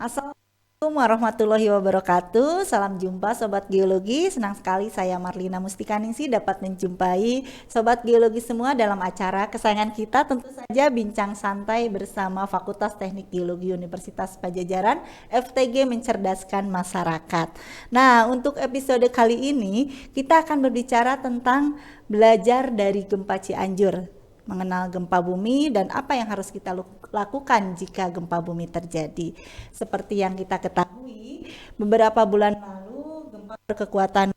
Assalamualaikum warahmatullahi wabarakatuh. Salam jumpa Sobat Geologi. Senang sekali saya Marlina Mustikaningsih dapat menjumpai Sobat Geologi semua dalam acara kesayangan kita, tentu saja Bincang Santai bersama Fakultas Teknik Geologi Universitas Padjadjaran, FTG Mencerdaskan Masyarakat. Nah, untuk episode kali ini kita akan berbicara tentang belajar dari gempa Cianjur, mengenal gempa bumi dan apa yang harus kita lakukan jika gempa bumi terjadi. Seperti yang kita ketahui, beberapa bulan lalu gempa berkekuatan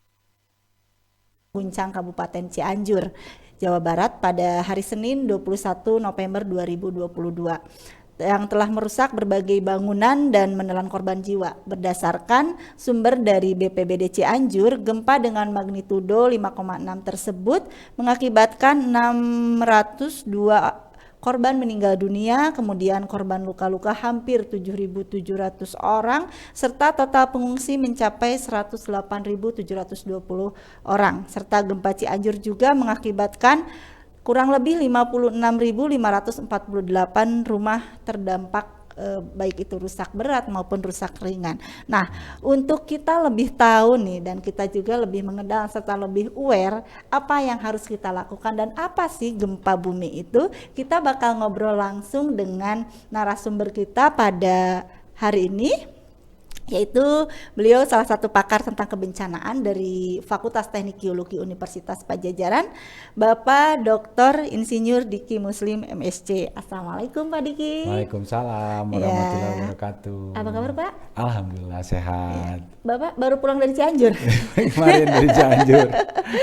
guncang Kabupaten Cianjur, Jawa Barat pada hari Senin 21 November 2022 yang telah merusak berbagai bangunan dan menelan korban jiwa. Berdasarkan sumber dari BPBD Cianjur, gempa dengan magnitudo 5,6 tersebut mengakibatkan 602 korban meninggal dunia, kemudian korban luka-luka hampir 7.700 orang, serta total pengungsi mencapai 108.720 orang. Serta gempa Cianjur juga mengakibatkan kurang lebih 56.548 rumah terdampak, baik itu rusak berat maupun rusak ringan. Nah, untuk kita lebih tahu nih dan kita juga lebih mengenal serta lebih aware apa yang harus kita lakukan dan apa sih gempa bumi itu, kita bakal ngobrol langsung dengan narasumber kita pada hari ini, yaitu beliau salah satu pakar tentang kebencanaan dari Fakultas Teknik Geologi Universitas Padjadjaran, Bapak Dr. Insinyur Diki Muslim MSc. Assalamualaikum Pak Diki. Waalaikumsalam warahmatullahi wabarakatuh. Apa kabar Pak? Alhamdulillah sehat. Bapak baru pulang dari Cianjur? Kemarin dari Cianjur,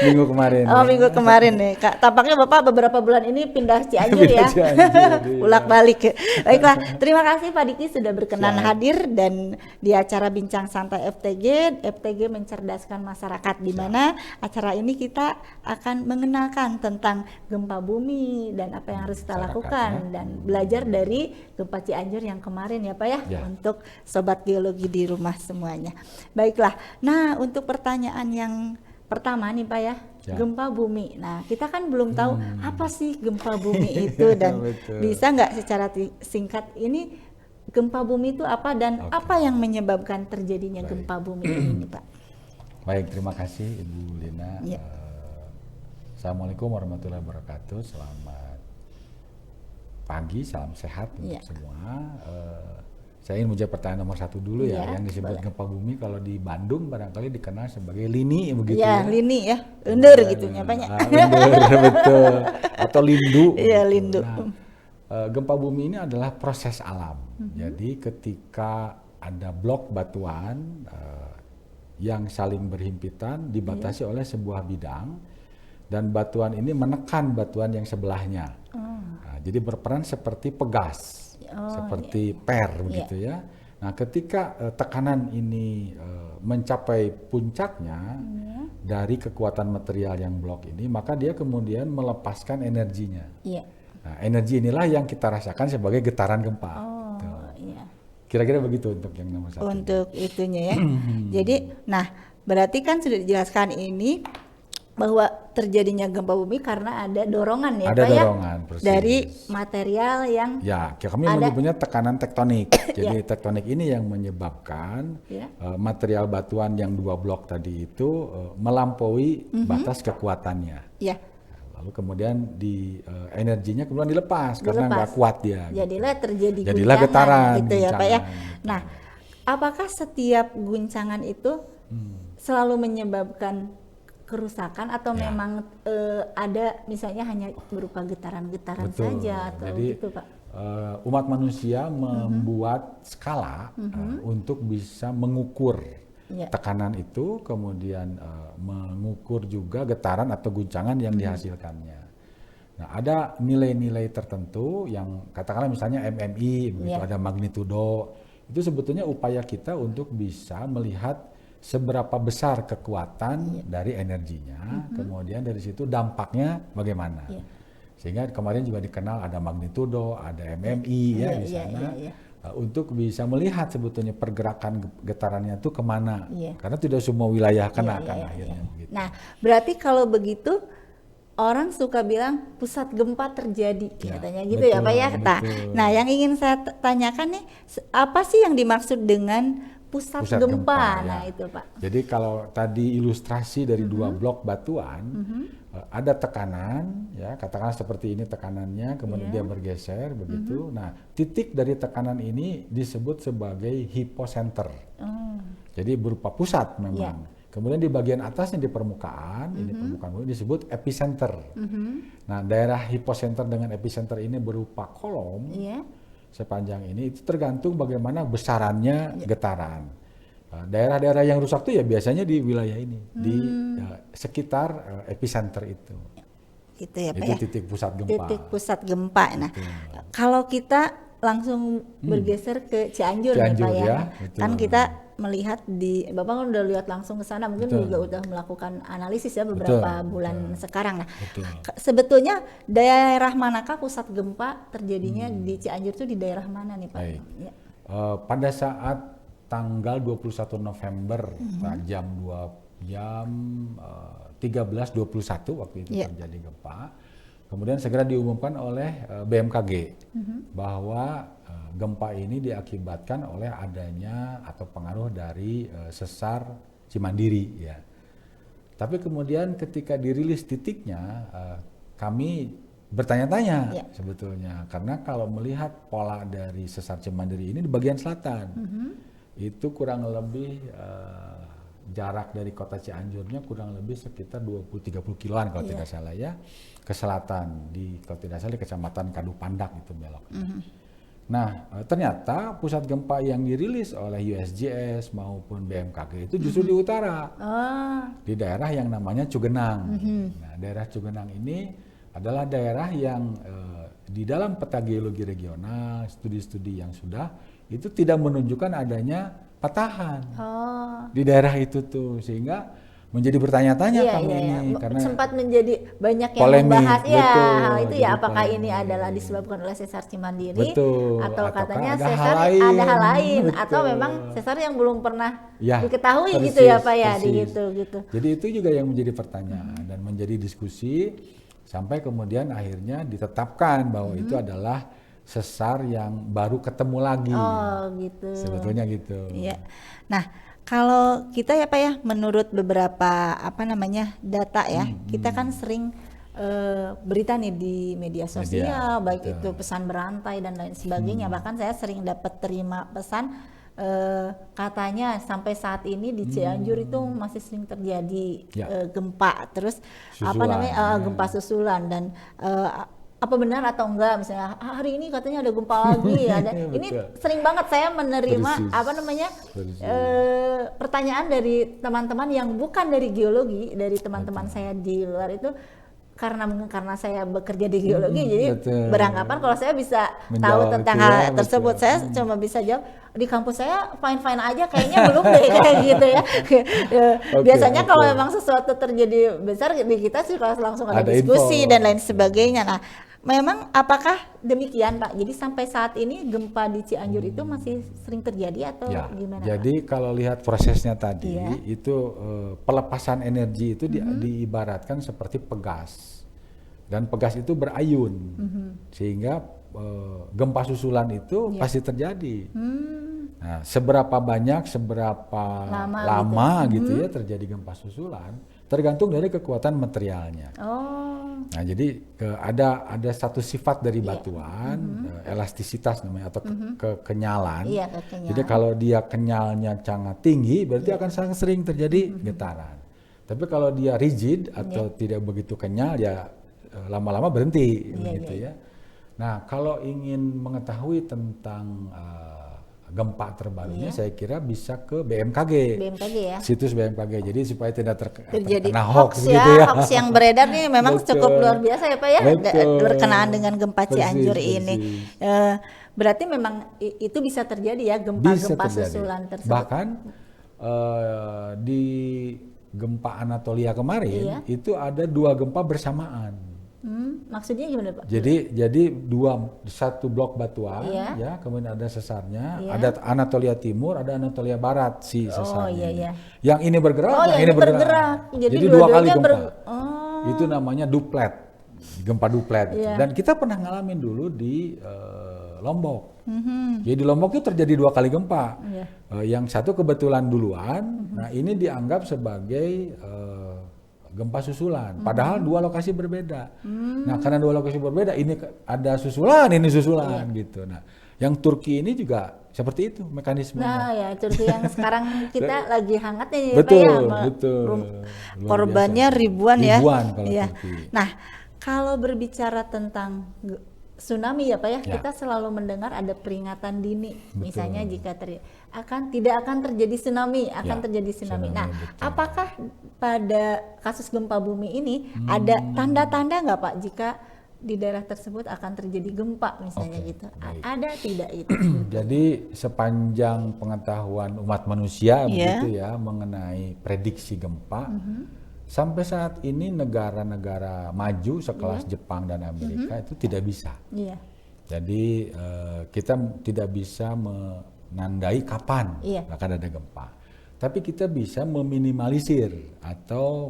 minggu kemarin. Oh, minggu kemarin nih Kak. Tampaknya Bapak beberapa bulan ini pindah Cianjur ya. Ulak balik. Baiklah, terima kasih Pak Diki sudah berkenan hadir dan di acara Bincang Santai FTG Mencerdaskan Masyarakat, di mana acara ini kita akan mengenalkan tentang gempa bumi dan apa yang harus kita lakukan dan belajar dari gempa Cianjur yang kemarin ya Pak ya, untuk Sobat Geologi di rumah semuanya. Baiklah, nah untuk pertanyaan yang pertama nih Pak ya, gempa bumi. Nah kita kan belum tahu apa sih gempa bumi itu dan bisa nggak secara singkat ini gempa bumi itu apa dan apa yang menyebabkan terjadinya gempa bumi ini Pak? Baik, terima kasih Ibu Lina. Assalamualaikum warahmatullahi wabarakatuh. Selamat pagi, salam sehat untuk semua. Saya ingin menjawab pertanyaan nomor 1 dulu ya, yang disebut gempa bumi kalau di Bandung barangkali dikenal sebagai lini begitu ya. Lini ya, under gitunya banyak. Under, betul. Atau lindu. Iya, lindu. Nah, gempa bumi ini adalah proses alam. Jadi ketika ada blok batuan yang saling berhimpitan dibatasi oleh sebuah bidang dan batuan ini menekan batuan yang sebelahnya. Nah, jadi berperan seperti pegas. Seperti per begitu ya. Nah, ketika tekanan ini mencapai puncaknya dari kekuatan material yang blok ini, maka dia kemudian melepaskan energinya. Nah, energi inilah yang kita rasakan sebagai getaran gempa. Kira-kira begitu untuk yang nomor 1. Untuk itunya ya. Jadi, nah berarti kan sudah dijelaskan ini bahwa terjadinya gempa bumi karena ada dorongan ya ada Pak dorongan, ya, dari material yang kami menyebutnya tekanan tektonik. Jadi tektonik ini yang menyebabkan material batuan yang 2 blok tadi itu melampaui batas kekuatannya. Lalu kemudian energinya kemudian dilepas karena nggak kuat dia. Jadilah terjadi getaran gitu ya Pak ya. Nah, apakah setiap guncangan itu selalu menyebabkan kerusakan atau memang ada misalnya hanya berupa getaran-getaran saja atau jadi, gitu Pak? Umat manusia membuat skala untuk bisa mengukur tekanan itu, kemudian mengukur juga getaran atau guncangan yang dihasilkannya. Nah, ada nilai-nilai tertentu yang katakanlah misalnya MMI, begitu ada magnitudo. Itu sebetulnya upaya kita untuk bisa melihat seberapa besar kekuatan dari energinya, kemudian dari situ dampaknya bagaimana. Sehingga kemarin juga dikenal ada magnitudo, ada MMI di sana. Untuk bisa melihat sebetulnya pergerakan getarannya itu kemana. Karena tidak semua wilayah kena akhirnya. Begitu. Nah, berarti kalau begitu orang suka bilang pusat gempa terjadi katanya gitu betul, ya Pak ya. betul. Nah, yang ingin saya tanyakan nih, apa sih yang dimaksud dengan pusat gempa? Nah, ya. itu Pak. Jadi kalau tadi ilustrasi dari dua blok batuan, ada tekanan, ya katakanlah seperti ini tekanannya, kemudian dia bergeser begitu. Nah, titik dari tekanan ini disebut sebagai hypocenter. Jadi berupa pusat memang. Kemudian di bagian atasnya di permukaan, ini permukaan bumi disebut epicenter. Nah, daerah hypocenter dengan epicenter ini berupa kolom sepanjang ini, itu tergantung bagaimana besarannya getaran. Daerah-daerah yang rusak itu ya biasanya di wilayah ini, di sekitar epicenter itu. Gitu ya Pak Itu ya. titik pusat gempa. Titik pusat gempa. Nah, kalau kita langsung bergeser ke Cianjur nih Pak ya. Kan kita melihat Bapak kan udah lihat langsung ke sana, mungkin juga udah melakukan analisis ya beberapa bulan sekarang. Nah, sebetulnya daerah manakah pusat gempa terjadinya di Cianjur itu di daerah mana nih Pak? Ya. Pada saat tanggal 21 November jam 13.21 waktu itu terjadi gempa. Kemudian segera diumumkan oleh BMKG bahwa gempa ini diakibatkan oleh adanya atau pengaruh dari sesar Cimandiri ya. Tapi kemudian ketika dirilis titiknya kami bertanya-tanya sebetulnya, karena kalau melihat pola dari sesar Cimandiri ini di bagian selatan itu kurang lebih jarak dari kota Cianjurnya kurang lebih sekitar 20-30 kiloan kalau tidak salah ya, ke selatan kalau tidak salah di Kecamatan Kadupandak itu beloknya. Nah, ternyata pusat gempa yang dirilis oleh USGS maupun BMKG itu justru di utara, di daerah yang namanya Cugenang. Nah, daerah Cugenang ini adalah daerah yang di dalam peta geologi regional, studi-studi yang sudah itu tidak menunjukkan adanya patahan di daerah itu tuh, sehingga menjadi bertanya-tanya kami ini karena sempat menjadi banyak yang polemik, membahas hal itu ya, apakah ini adalah disebabkan oleh sesar Cimandiri atau katanya ada sesar ada hal lain atau memang sesar yang belum pernah diketahui gitu ya Pak ya, gitu. Jadi itu juga yang menjadi pertanyaan dan menjadi diskusi sampai kemudian akhirnya ditetapkan bahwa itu adalah sesar yang baru ketemu lagi. Gitu. Sebetulnya gitu. Iya. Nah, kalau kita ya Pak ya, menurut beberapa data ya, kita kan sering berita nih di media sosial, baik itu pesan berantai dan lain sebagainya. Bahkan saya sering dapat terima pesan katanya sampai saat ini di Cianjur itu masih sering terjadi gempa, terus gempa susulan dan apa benar atau enggak, misalnya hari ini katanya ada gempa lagi ada ini sering banget saya menerima pertanyaan dari teman-teman yang bukan dari geologi, dari teman-teman saya di luar itu, karena saya bekerja di geologi jadi beranggapan kalau saya bisa tahu tentang hal tersebut. Saya cuma bisa jawab di kampus saya fine aja, kayaknya belum deh kayak gitu ya. Biasanya kalau memang sesuatu terjadi besar di kita sih langsung ada diskusi dan lain sebagainya. Nah, memang apakah demikian Pak? Jadi sampai saat ini gempa di Cianjur itu masih sering terjadi atau gimana? Jadi Pak? Kalau lihat prosesnya tadi itu pelepasan energi itu diibaratkan seperti pegas, dan pegas itu berayun sehingga gempa susulan itu pasti terjadi. Nah, seberapa banyak, seberapa lama gitu ya terjadi gempa susulan tergantung dari kekuatan materialnya. Nah, jadi ada satu sifat dari batuan, elastisitas namanya atau kekenyalan. Jadi kalau dia kenyalnya sangat tinggi, berarti akan sangat sering terjadi getaran. Tapi kalau dia rigid atau tidak begitu kenyal, ya lama-lama berhenti, gitu ya. Nah, kalau ingin mengetahui tentang gempa terbarunya, saya kira bisa ke BMKG ya, situs BMKG. Jadi supaya tidak terkena hoax gitu ya. Hoax yang beredar nih memang cukup luar biasa ya Pak ya, berkenaan dengan gempa Cianjur ini. Berarti memang itu bisa terjadi ya, gempa-gempa susulan tersebut. Bahkan di gempa Anatolia kemarin itu ada 2 gempa bersamaan. Maksudnya gimana Pak? Jadi satu blok batuan ya, kemudian ada sesarnya, ada Anatolia Timur, ada Anatolia Barat sesarnya. Yang ini bergerak, yang ini bergerak. Jadi 2 kali gempa. Itu namanya duplet, gempa duplet. Gitu. Dan kita pernah ngalamin dulu di Lombok. Jadi di Lombok itu terjadi 2 kali gempa. Yang satu kebetulan duluan, nah ini dianggap sebagai gempa susulan. Padahal 2 lokasi berbeda. Nah karena 2 lokasi berbeda, ini ada susulan, ini susulan gitu. Nah yang Turki ini juga seperti itu mekanismenya. Nah ya, Turki yang sekarang kita lagi hangatnya ya betul, Pak ya. Betul. Korbannya ribuan ya. Ribuan kalau Turki. Nah, kalau berbicara tentang tsunami ya Pak ya, kita selalu mendengar ada peringatan dini. Misalnya jika tidak akan terjadi tsunami, terjadi tsunami. Nah, apakah pada kasus gempa bumi ini ada tanda-tanda nggak Pak jika di daerah tersebut akan terjadi gempa misalnya gitu? Ada tidak itu? Jadi sepanjang pengetahuan umat manusia begitu ya mengenai prediksi gempa, sampai saat ini negara-negara maju sekelas Jepang dan Amerika itu tidak bisa. Jadi kita tidak bisa menandai kapan akan ada gempa. Tapi kita bisa meminimalisir atau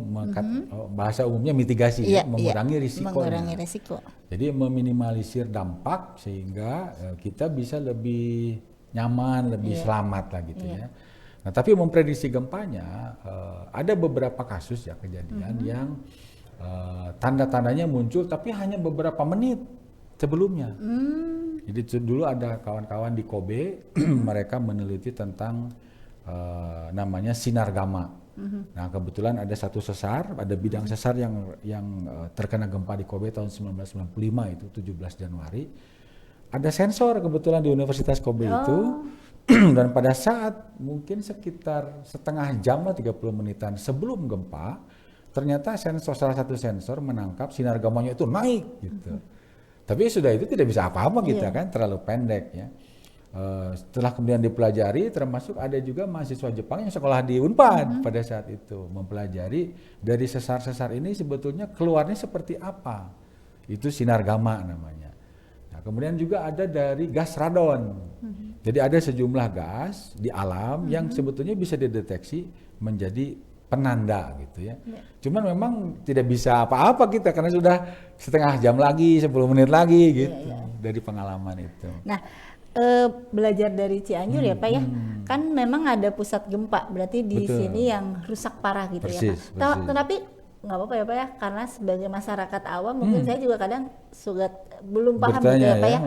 bahasa umumnya mitigasi, mengurangi risikonya. Mengurangi risiko. Jadi meminimalisir dampak sehingga kita bisa lebih nyaman, lebih selamat lah gitu ya. Nah, tapi memprediksi gempanya ada beberapa kasus ya kejadian yang tanda-tandanya muncul tapi hanya beberapa menit sebelumnya. Jadi dulu ada kawan-kawan di Kobe mereka meneliti tentang namanya sinar gamma. Nah kebetulan ada satu sesar, ada bidang sesar yang terkena gempa di Kobe tahun 1995 itu 17 Januari. Ada sensor kebetulan di Universitas Kobe itu. Dan pada saat mungkin sekitar setengah jam lah 30 menitan sebelum gempa, ternyata salah satu sensor menangkap sinar gammanya itu naik gitu. Tapi sudah itu tidak bisa apa-apa kita kan terlalu pendek ya. Setelah kemudian dipelajari, termasuk ada juga mahasiswa Jepang yang sekolah di Unpad pada saat itu mempelajari dari sesar-sesar ini sebetulnya keluarnya seperti apa. Itu sinar gamma namanya. Nah, kemudian juga ada dari gas radon. Jadi ada sejumlah gas di alam yang sebetulnya bisa dideteksi menjadi penanda gitu ya. Cuman memang tidak bisa apa-apa kita karena sudah setengah jam lagi, 10 menit lagi gitu dari pengalaman itu. Nah, belajar dari Cianjur ya Pak ya, kan memang ada pusat gempa, berarti di sini yang rusak parah gitu ya Pak. Tetapi nggak apa-apa ya Pak ya, karena sebagai masyarakat awam mungkin saya juga kadang suka belum paham gitu ya Pak ya.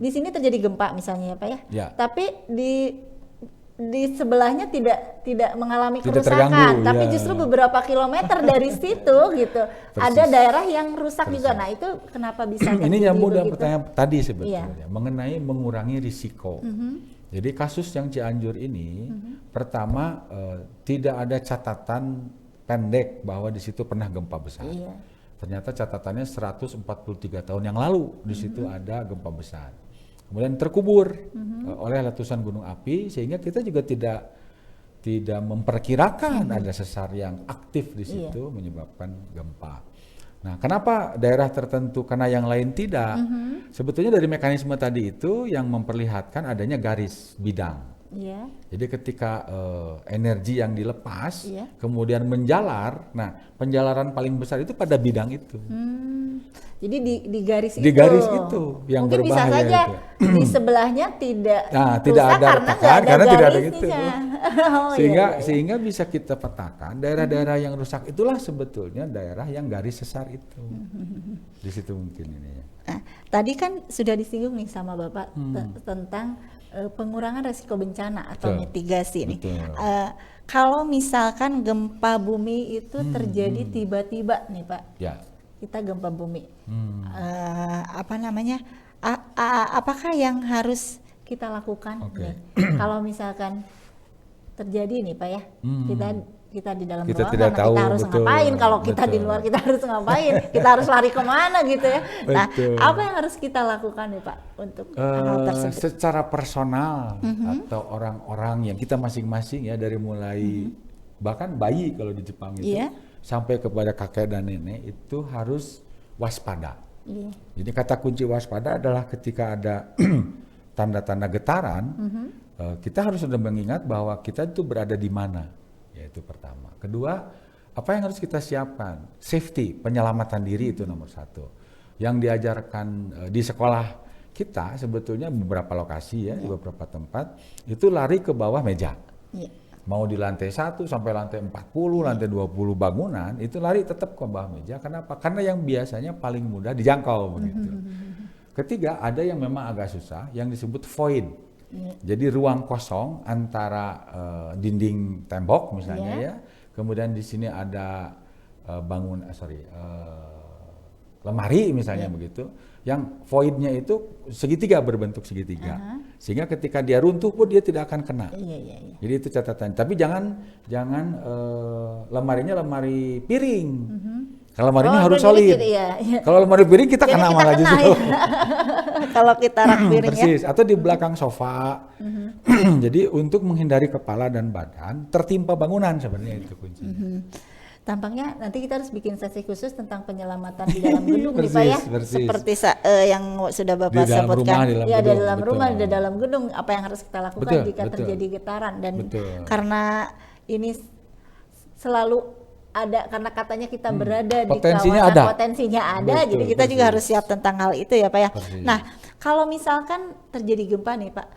Di sini terjadi gempa misalnya ya Pak ya, tapi di sebelahnya tidak mengalami kerusakan, tapi justru beberapa kilometer dari situ gitu ada daerah yang rusak juga. Nah itu kenapa bisa terjadi? Ini nyambung dengan pertanyaan tadi sebetulnya mengenai mengurangi risiko. Jadi kasus yang Cianjur ini pertama tidak ada catatan pendek bahwa di situ pernah gempa besar. Ternyata catatannya 143 tahun yang lalu di situ ada gempa besar. Kemudian terkubur oleh letusan gunung api sehingga kita juga tidak memperkirakan ada sesar yang aktif di situ menyebabkan gempa. Nah, kenapa daerah tertentu karena yang lain tidak? Sebetulnya dari mekanisme tadi itu yang memperlihatkan adanya garis bidang. Jadi ketika energi yang dilepas kemudian menjalar, nah penjalaran paling besar itu pada bidang itu. Jadi di garis itu. Di garis itu yang mungkin berbahaya. Bisa saja itu. di sebelahnya tidak tidak ada retakan karena tidak ada gitu. Sehingga bisa kita petakan daerah-daerah yang rusak itulah sebetulnya daerah yang garis sesar itu. Di situ mungkin ini ya. Nah, tadi kan sudah disinggung nih sama Bapak tentang pengurangan resiko bencana atau mitigasi nih. Kalau misalkan gempa bumi itu terjadi tiba-tiba nih Pak. Kita gempa bumi, apakah yang harus kita lakukan nih? Kalau misalkan terjadi nih Pak ya, kita di dalam ruangan, kita harus ngapain? Kalau kita di luar kita harus ngapain? Kita harus lari kemana gitu ya? Nah, apa yang harus kita lakukan nih Pak untuk hal tersebut? Secara personal atau orang-orang yang kita masing-masing ya dari mulai bahkan bayi kalau di Jepang itu. Sampai kepada kakek dan nenek itu harus waspada. Jadi kata kunci waspada adalah ketika ada tanda-tanda getaran, kita harus sudah mengingat bahwa kita itu berada di mana. Yaitu pertama. Kedua, apa yang harus kita siapkan? Safety, penyelamatan diri itu nomor satu. Yang diajarkan di sekolah kita sebetulnya beberapa lokasi ya, di beberapa tempat itu lari ke bawah meja. Mau di lantai 1 sampai lantai 40, lantai 20 bangunan itu lari tetap ke bawah meja. Kenapa? Karena yang biasanya paling mudah dijangkau begitu. Ketiga, ada yang memang agak susah yang disebut void. Jadi ruang kosong antara dinding tembok misalnya ya. Kemudian di sini ada lemari misalnya begitu, yang voidnya itu segitiga, berbentuk segitiga, sehingga ketika dia runtuh pun dia tidak akan kena. Jadi itu catatan. Tapi jangan lemarinya lemari piring. Kalau lemarinya harus solid. Kalau lemari piring kita kena malah justru. Kalau kita rak piring persis. Atau di belakang sofa. Jadi untuk menghindari kepala dan badan tertimpa bangunan sebenarnya itu kuncinya. Tampaknya nanti kita harus bikin sesi khusus tentang penyelamatan di dalam gedung nih Pak ya. Seperti yang sudah Bapak sebutkan. Ya, di dalam rumah, di dalam gedung, apa yang harus kita lakukan jika terjadi getaran. Dan karena ini selalu ada, karena katanya kita berada di kawasan potensinya ada, jadi kita juga harus siap tentang hal itu ya Pak ya. Nah, kalau misalkan terjadi gempa nih Pak,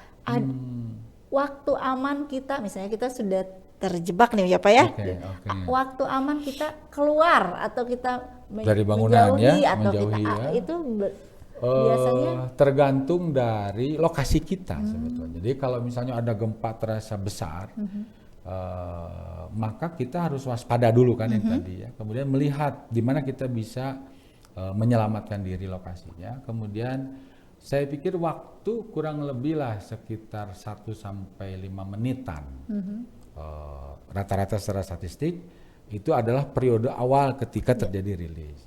waktu aman kita, misalnya kita sudah terjebak nih ya Pak ya, waktu aman kita keluar atau kita dari bangunan menjauhi, ya, atau menjauhi kita ya. Itu biasanya tergantung dari lokasi kita sebetulnya. Jadi kalau misalnya ada gempa terasa besar, maka kita harus waspada dulu kan yang tadi ya. Kemudian melihat di mana kita bisa menyelamatkan diri lokasinya. Kemudian saya pikir waktu kurang lebih lah sekitar 1 sampai 5 menitan. Rata-rata secara statistik itu adalah periode awal ketika terjadi rilis.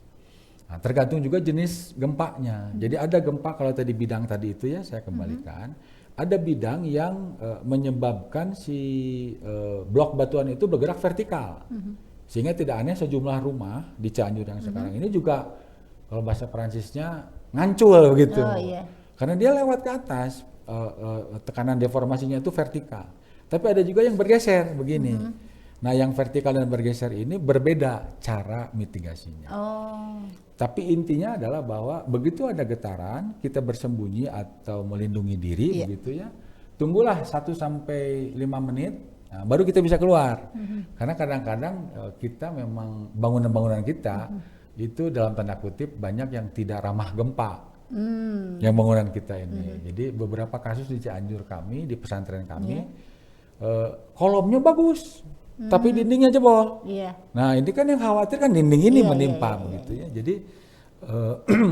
Nah, tergantung juga jenis gempanya. Jadi ada gempa, kalau tadi bidang tadi itu ya saya kembalikan. Ada bidang yang menyebabkan si blok batuan itu bergerak vertikal, sehingga tidak aneh sejumlah rumah di Cianjur yang sekarang ini juga kalau bahasa Perancisnya ngancul begitu, karena dia lewat ke atas, tekanan deformasinya itu vertikal. Tapi ada juga yang bergeser begini. Nah, yang vertikal dan bergeser ini berbeda cara mitigasinya. Tapi intinya adalah bahwa begitu ada getaran, kita bersembunyi atau melindungi diri begitu ya. Tunggulah 1 sampai 5 menit, nah, baru kita bisa keluar. Karena kadang-kadang kita memang bangunan-bangunan kita itu dalam tanda kutip banyak yang tidak ramah gempa. Yang bangunan kita ini. Jadi beberapa kasus di Cianjur kami, di pesantren kami, kolomnya bagus, tapi dindingnya jebol. Nah, ini kan yang khawatir kan dinding ini menimpa begitu ya. Jadi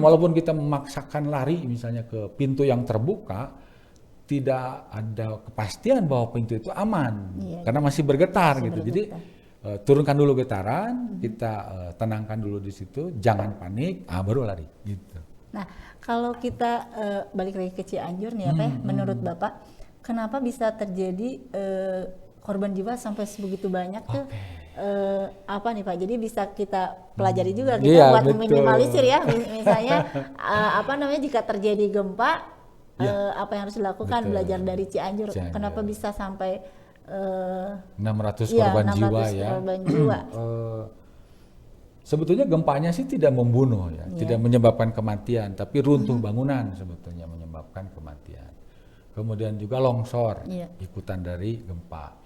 walaupun kita memaksakan lari misalnya ke pintu yang terbuka, tidak ada kepastian bahwa pintu itu aman karena masih bergetar gitu. Jadi turunkan dulu getaran, kita tenangkan dulu di situ, jangan panik, baru lari gitu. Nah, kalau kita balik lagi ke Cianjur nih apa ya, menurut Bapak kenapa bisa terjadi korban jiwa sampai sebegitu banyak tuh? Apa nih Pak? Jadi bisa kita pelajari juga kita buat meminimalisir ya. Misalnya jika terjadi gempa, apa yang harus dilakukan, belajar dari Cianjur. Kenapa bisa sampai 600 korban jiwa ya? Sebetulnya gempanya sih tidak membunuh ya, tidak menyebabkan kematian, tapi runtuh bangunan sebetulnya menyebabkan kematian. Kemudian juga longsor ikutan dari gempa.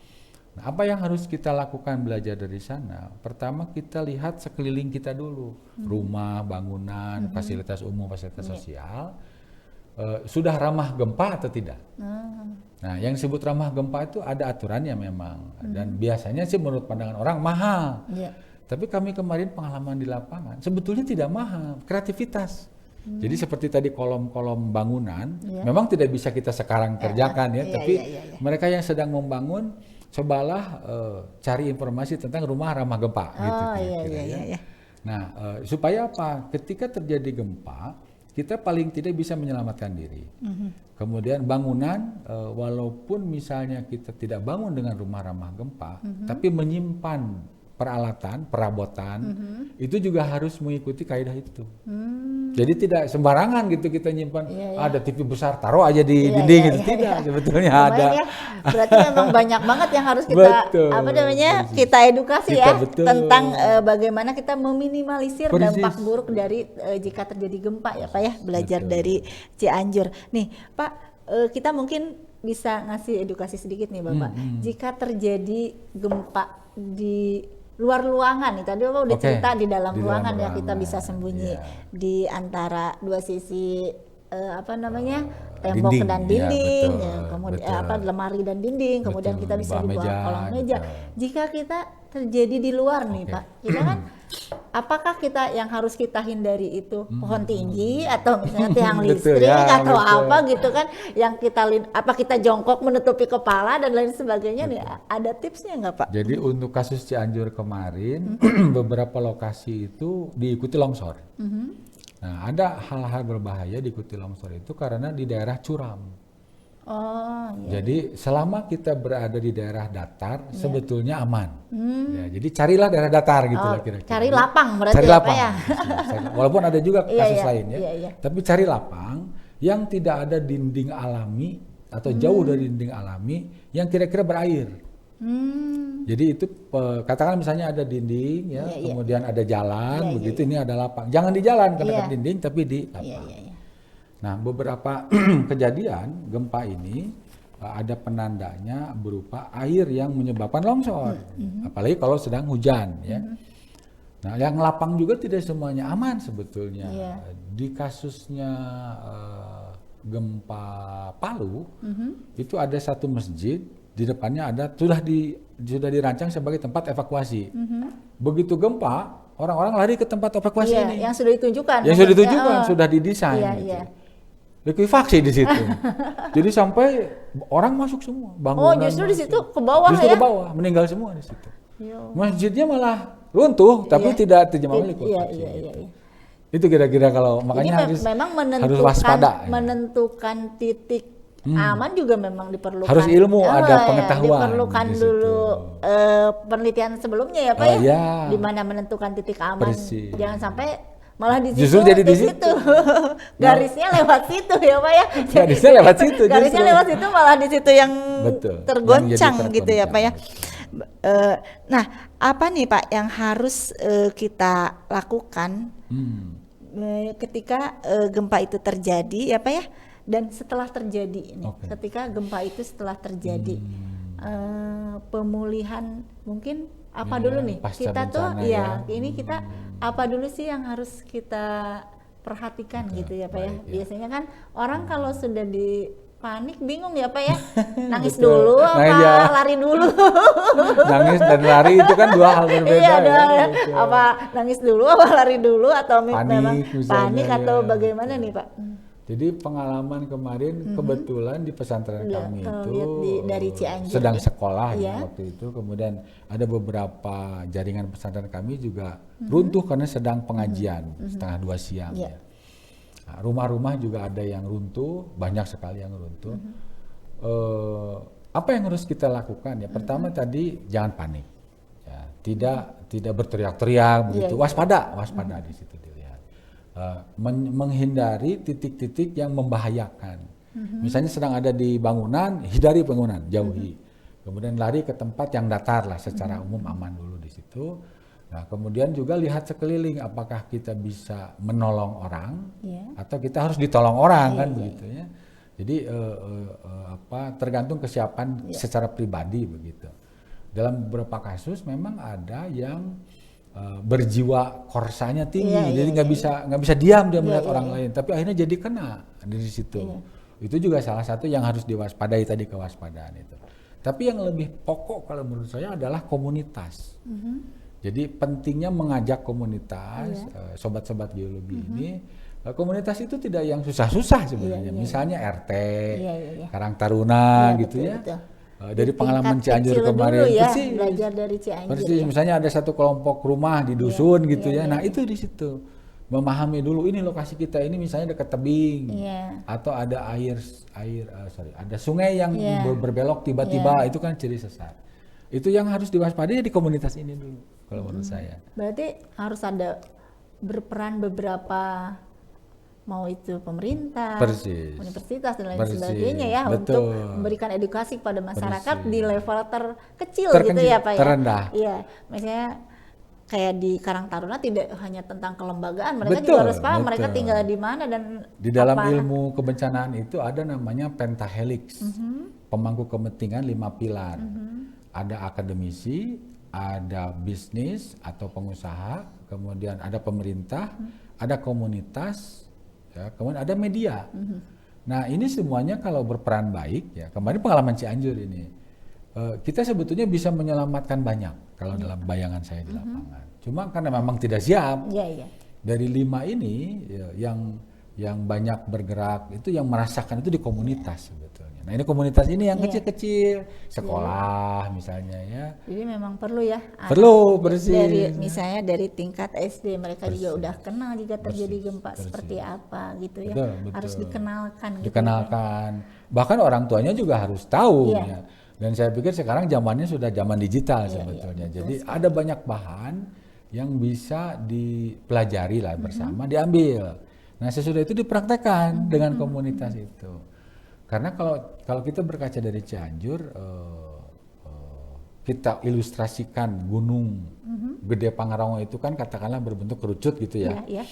Nah, apa yang harus kita lakukan belajar dari sana? Pertama kita lihat sekeliling kita dulu, rumah, bangunan, fasilitas umum, fasilitas sosial, sudah ramah gempa atau tidak? Nah, yang disebut ramah gempa itu ada aturannya memang, dan biasanya sih menurut pandangan orang mahal. Tapi kami kemarin pengalaman di lapangan, sebetulnya tidak mahal, kreativitas. Jadi seperti tadi kolom-kolom bangunan, memang tidak bisa kita sekarang kerjakan ya, tapi mereka yang sedang membangun, cobalah cari informasi tentang rumah ramah gempa gitu kira-kira ya. Nah, supaya apa? Ketika terjadi gempa, kita paling tidak bisa menyelamatkan diri. Kemudian bangunan, walaupun misalnya kita tidak bangun dengan rumah ramah gempa, tapi menyimpan peralatan, perabotan itu juga harus mengikuti kaidah itu. Jadi tidak sembarangan gitu kita nyimpan ada TV besar taruh aja di dinding gitu, tidak sebetulnya Lumayan ada. ya. Berarti memang banyak banget yang harus kita Betul, apa namanya persis. kita edukasi Kita ya betul. tentang bagaimana kita meminimalisir Persis. dampak buruk dari jika terjadi gempa ya Pak ya, belajar Betul. dari Cianjur. Nih Pak, kita mungkin bisa ngasih edukasi sedikit nih Bapak. Jika terjadi gempa di luar ruangan nih, tadi Bapak udah Oke, cerita di dalam di dalam ruangan ya kita ruangan, bisa sembunyi iya. di antara dua sisi apa namanya tembok Dinding, dan ya, dinding, betul, ya, kemudian betul. apa lemari dan dinding, kemudian Betul, kita bisa bawah di bawah meja, kolong meja. betul. Jika kita terjadi di luar nih Oke. Pak, kita kan apakah kita yang harus kita hindari itu pohon tinggi atau misalnya tiang Betul, listrik ya, atau betul. apa gitu kan yang kita apa kita jongkok menutupi kepala dan lain sebagainya nih, ada tipsnya nggak Pak? Jadi untuk kasus Cianjur kemarin beberapa lokasi itu diikuti longsor. Nah, ada hal-hal berbahaya diikuti longsor itu karena di daerah curam. Oh iya. Jadi selama kita berada di daerah datar sebetulnya aman. Ya, jadi carilah daerah datar gitu lah kira-kira. Cari lapang berarti Cari ya, Pak lapang. ya? Walaupun ada juga Iya, kasus iya, lain ya. iya. Tapi cari lapang yang tidak ada dinding alami atau jauh dari dinding alami yang kira-kira berair. Jadi itu katakan misalnya ada dinding ya, Iya, iya. kemudian ada jalan Iya, begitu ini ada lapang. Jangan di jalan ke dekat Iya. dinding tapi di lapang. Iya, iya, iya. Nah, beberapa kejadian gempa ini ada penandanya berupa air yang menyebabkan longsor. Apalagi kalau sedang hujan ya. Nah, yang lapang juga tidak semuanya aman sebetulnya. Iya. Di kasusnya gempa Palu itu ada satu masjid di depannya ada sudah dirancang sebagai tempat evakuasi. Begitu gempa, orang-orang lari ke tempat evakuasi Iya, ini. yang sudah ditunjukkan. Yang sudah maksudnya, ditunjukkan, sudah didesain Iya, gitu. iya. Likuifaksi di situ. Jadi sampai orang masuk semua, Oh, bangunan. justru di masuk. situ ke bawah Justru ya. ke bawah, meninggal semua di situ. Iya. Masjidnya malah runtuh, tapi Iya. tidak terjemah Iya, likuifaksi. iya, iya, iya. Itu kira-kira kalau Jadi makanya harus memang harus waspada. ya. menentukan titik aman juga memang diperlukan. Harus ilmu, ada ya, pengetahuan diperlukan di situ. dulu penelitian sebelumnya ya Pak Oh, ya. iya. Di mana menentukan titik aman. Persis. Jangan sampai malah di situ. Justru jadi di situ. Garisnya lewat situ ya Pak ya. Garisnya lewat situ Garisnya justru. lewat situ malah di situ yang Betul, tergoncang yang jadi gitu ya Pak ya. tergoncang. Nah, apa nih Pak yang harus kita lakukan ketika gempa itu terjadi ya Pak ya, dan setelah terjadi ini, Oke. ketika gempa itu setelah terjadi pemulihan mungkin apa Ya, dulu nih pasca kita tuh bencana ya ya. ini kita apa dulu sih yang harus kita perhatikan gitu ya Pak ya. baik, ya. Biasanya kan orang kalau sudah di panik bingung ya Pak ya, nangis Betul. dulu apa Nah, iya. lari dulu. Nangis dan lari itu kan dua hal berbeda. Iya ya, dong. gitu. Apa nangis dulu apa lari dulu atau Panik memang misalnya, panik atau ya. bagaimana nih Pak? Jadi pengalaman kemarin kebetulan di pesantren Iya, kami kalau itu lihat dari Cianjur sedang ya. sekolah Iya. ya waktu itu, kemudian ada beberapa jaringan pesantren kami juga runtuh karena sedang pengajian setengah 2 siang. Iya. Ya. Nah, rumah-rumah juga ada yang runtuh, banyak sekali yang runtuh. Apa yang harus kita lakukan ya? Pertama tadi jangan panik, ya, tidak berteriak-teriak begitu, iya. waspada di situ dilihat. Menghindari titik-titik yang membahayakan. Misalnya sedang ada di bangunan, hindari bangunan, jauhi. Kemudian lari ke tempat yang datar lah, secara umum aman dulu di situ. Nah, kemudian juga lihat sekeliling, apakah kita bisa menolong orang Iya. atau kita harus ditolong orang Iya, kan iya, begitu ya. Jadi tergantung kesiapan secara pribadi begitu. Dalam beberapa kasus memang ada yang berjiwa korsanya tinggi, Iya, jadi iya, nggak bisa diam dia melihat iya, orang iya. lain, tapi akhirnya jadi kena di situ. Iya. Itu juga salah satu yang harus diwaspadai tadi, kewaspadaan itu. Tapi yang lebih pokok kalau menurut saya adalah komunitas. Jadi pentingnya mengajak komunitas, sobat-sobat geologi ini. Komunitas itu tidak yang susah-susah sebenarnya. Iya, iya. Misalnya RT, Iya, iya, iya. Karang Taruna Iya, gitu betul, ya. betul. Dari Di pengalaman tingkat Cianjur kecil kemarin, dulu ya, persis. belajar dari Cianjur Persis, ya. misalnya ada satu kelompok rumah di dusun gitu iya, ya. iya, Nah, iya. itu di situ. Memahami dulu ini lokasi kita ini misalnya dekat tebing. Iya. Atau ada ada sungai yang Iya. berbelok tiba-tiba, itu kan ciri sesat. Itu yang harus diwaspadai di komunitas ini dulu. kalau menurut saya. Berarti harus ada berperan beberapa, mau itu pemerintah, Persis. universitas dan lain Persis. sebagainya ya, Betul. untuk memberikan edukasi kepada masyarakat Persis. di level terkecil gitu ya Pak ya. Terendah. Iya, misalnya kayak di Karang Taruna tidak hanya tentang kelembagaan, mereka Betul, juga harus paham mereka betul. tinggal di mana dan Di dalam apa. ilmu kebencanaan itu ada namanya pentahelix, pemangku kepentingan 5 pilar. Ada akademisi, ada bisnis atau pengusaha, kemudian ada pemerintah, ada komunitas, ya, kemudian ada media. Nah ini semuanya kalau berperan baik, ya kemarin pengalaman Cianjur ini, kita sebetulnya bisa menyelamatkan banyak kalau dalam bayangan saya di lapangan. Cuma karena memang tidak siap. Iya. Dari 5 ini ya, yang banyak bergerak itu yang merasakan itu di komunitas sebetulnya. Nah ini komunitas ini yang kecil-kecil, sekolah misalnya ya. Jadi memang perlu ya. Perlu, persis. Misalnya dari tingkat SD mereka juga udah kenal jika terjadi gempa seperti apa gitu ya. Betul. Harus dikenalkan. Gitu Dikenalkan. Bahkan orang tuanya juga harus tahu. Iya. Ya. Dan saya pikir sekarang zamannya sudah zaman digital sebetulnya. Jadi ada banyak bahan yang bisa dipelajari lah bersama, diambil. Nah sesudah itu dipraktekkan dengan komunitas itu. Karena kalau kita berkaca dari Cianjur, kita ilustrasikan gunung Gede Pangrango itu kan katakanlah berbentuk kerucut gitu ya. Iya.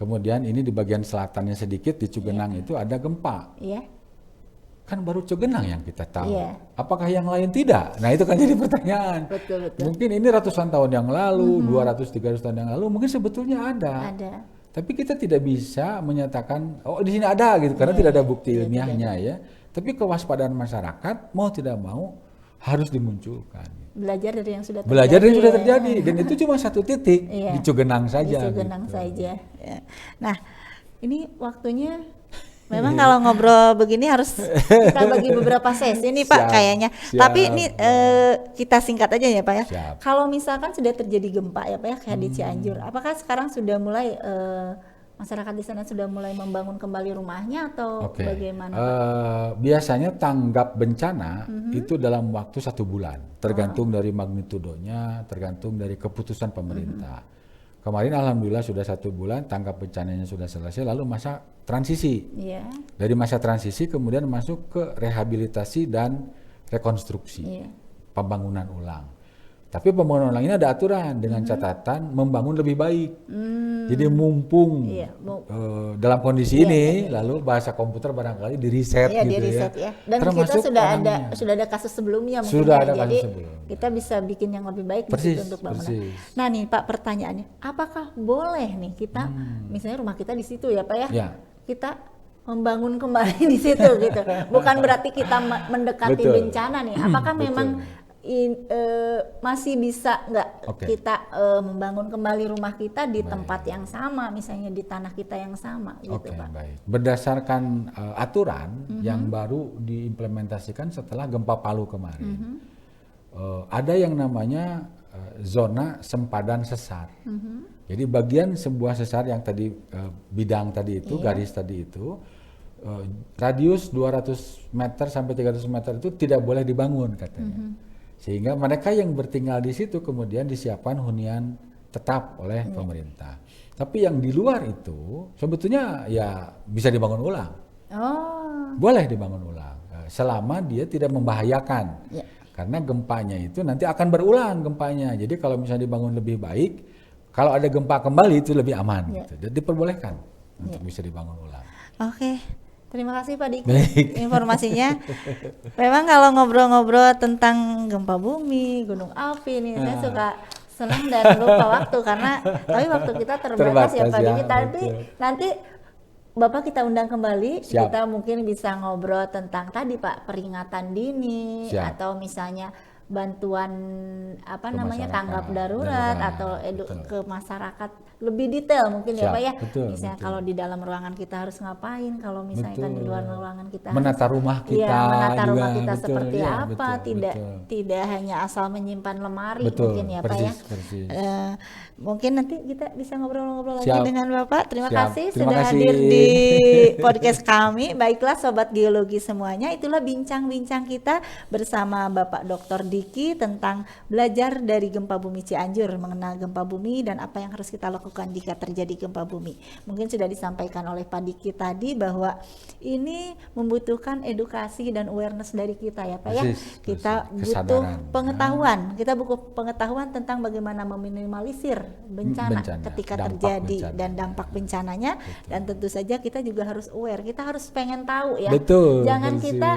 Kemudian ini di bagian selatannya sedikit di Cugenang itu ada gempa. Iya. Kan baru Cugenang yang kita tahu. Iya. Apakah yang lain tidak? Nah itu kan jadi pertanyaan. Betul. Mungkin ini ratusan tahun yang lalu, 200-300 tahun yang lalu, mungkin sebetulnya ada. Tapi kita tidak bisa menyatakan, oh di sini ada gitu, karena tidak ada bukti ilmiahnya ya. Tapi kewaspadaan masyarakat mau tidak mau harus dimunculkan. Belajar dari yang sudah terjadi. Belajar dari yang sudah terjadi, dan itu cuma satu titik di Cugenang saja. Di Cugenang saja. Ya. Nah ini waktunya. Memang kalau ngobrol begini harus kita bagi beberapa sesi nih Pak kayaknya. Tapi ini kita singkat aja ya Pak ya. Kalau misalkan sudah terjadi gempa ya Pak ya kayak di Cianjur, apakah sekarang sudah mulai masyarakat di sana sudah mulai membangun kembali rumahnya atau bagaimana Pak? Biasanya tanggap bencana itu dalam waktu 1 bulan, tergantung dari magnitudonya, tergantung dari keputusan pemerintah. Kemarin alhamdulillah sudah 1 bulan, tanggap bencananya sudah selesai, lalu masa transisi. Dari masa transisi kemudian masuk ke rehabilitasi dan rekonstruksi, pembangunan ulang. Tapi pembangunan ulang ini ada aturan dengan catatan membangun lebih baik. Jadi mumpung dalam kondisi ini, lalu bahasa komputer barangkali di reset gitu ya. Dan termasuk kita sudah ada kasus sebelumnya mungkin sudah ya. ada Jadi kasus sebelumnya. kita bisa bikin yang lebih baik di situ untuk bangunan. Nah nih Pak pertanyaannya, apakah boleh nih kita misalnya rumah kita di situ ya Pak ya. Kita membangun kembali di situ gitu. Bukan berarti kita mendekati bencana nih. Apakah memang masih bisa nggak kita membangun kembali rumah kita di tempat yang sama, misalnya di tanah kita yang sama gitu Pak? Baik. Berdasarkan aturan yang baru diimplementasikan setelah gempa Palu kemarin, ada yang namanya zona sempadan sesar. Jadi bagian sebuah sesar yang tadi bidang tadi itu, garis tadi itu, radius 200 meter sampai 300 meter itu tidak boleh dibangun katanya. Sehingga mereka yang bertinggal di situ kemudian disiapkan hunian tetap oleh pemerintah. Tapi yang di luar itu sebetulnya ya bisa dibangun ulang. Boleh dibangun ulang selama dia tidak membahayakan. Karena gempanya itu nanti akan berulang gempanya. Jadi kalau misalnya dibangun lebih baik, kalau ada gempa kembali itu lebih aman. Gitu. Jadi diperbolehkan untuk bisa dibangun ulang. Terima kasih Pak Diki informasinya. Memang kalau ngobrol-ngobrol tentang gempa bumi, gunung api nih, saya suka senang dan lupa waktu karena tapi waktu kita terbatas ya Pak Diki. Nanti Bapak kita undang kembali, kita mungkin bisa ngobrol tentang tadi Pak peringatan dini atau misalnya bantuan tanggap darurat atau ke masyarakat lebih detail mungkin ya Pak ya. Misalnya kalau di dalam ruangan kita harus ngapain, kalau misalnya di luar ruangan kita menata rumah kita, menata rumah kita seperti apa, tidak hanya asal menyimpan lemari mungkin ya Pak ya. Mungkin nanti kita bisa ngobrol-ngobrol lagi dengan Bapak. Terima kasih sudah hadir di podcast kami. Baiklah Sobat Geologi semuanya, itulah bincang-bincang kita bersama Bapak Dr. Diki tentang belajar dari gempa bumi Cianjur, mengenal gempa bumi dan apa yang harus kita lakukan jika terjadi gempa bumi. Mungkin sudah disampaikan oleh Pak Diki tadi bahwa ini membutuhkan edukasi dan awareness dari kita ya Pak ya. Kita butuh pengetahuan, kita butuh pengetahuan tentang bagaimana meminimalisir bencana ketika terjadi dan dampak bencananya. Dan tentu saja kita juga harus aware, kita harus pengen tahu ya. Jangan kita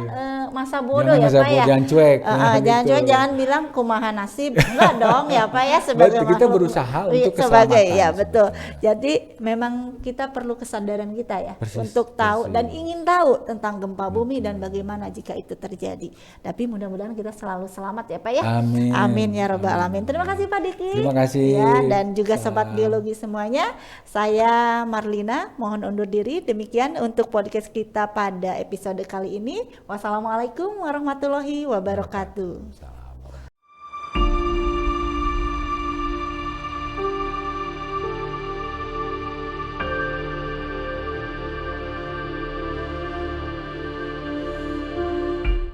masa bodoh ya Pak ya. Jangan cuek. Jangan cuek, jangan bilang kumaha nasib. Enggak dong ya Pak ya, sebagai kita berusaha untuk sebagai keselamatan. Ya betul. Jadi memang kita perlu kesadaran kita ya untuk tahu dan ingin tahu tentang gempa bumi dan bagaimana jika itu terjadi. Tapi mudah-mudahan kita selalu selamat ya Pak ya. Amin. Amin ya rabbal alamin. Terima kasih Pak Diki. Terima kasih. Ya, dan juga sobat geologi semuanya. Saya Marlina mohon undur diri. Demikian untuk podcast kita pada episode kali ini. Wassalamualaikum warahmatullahi wabarakatuh.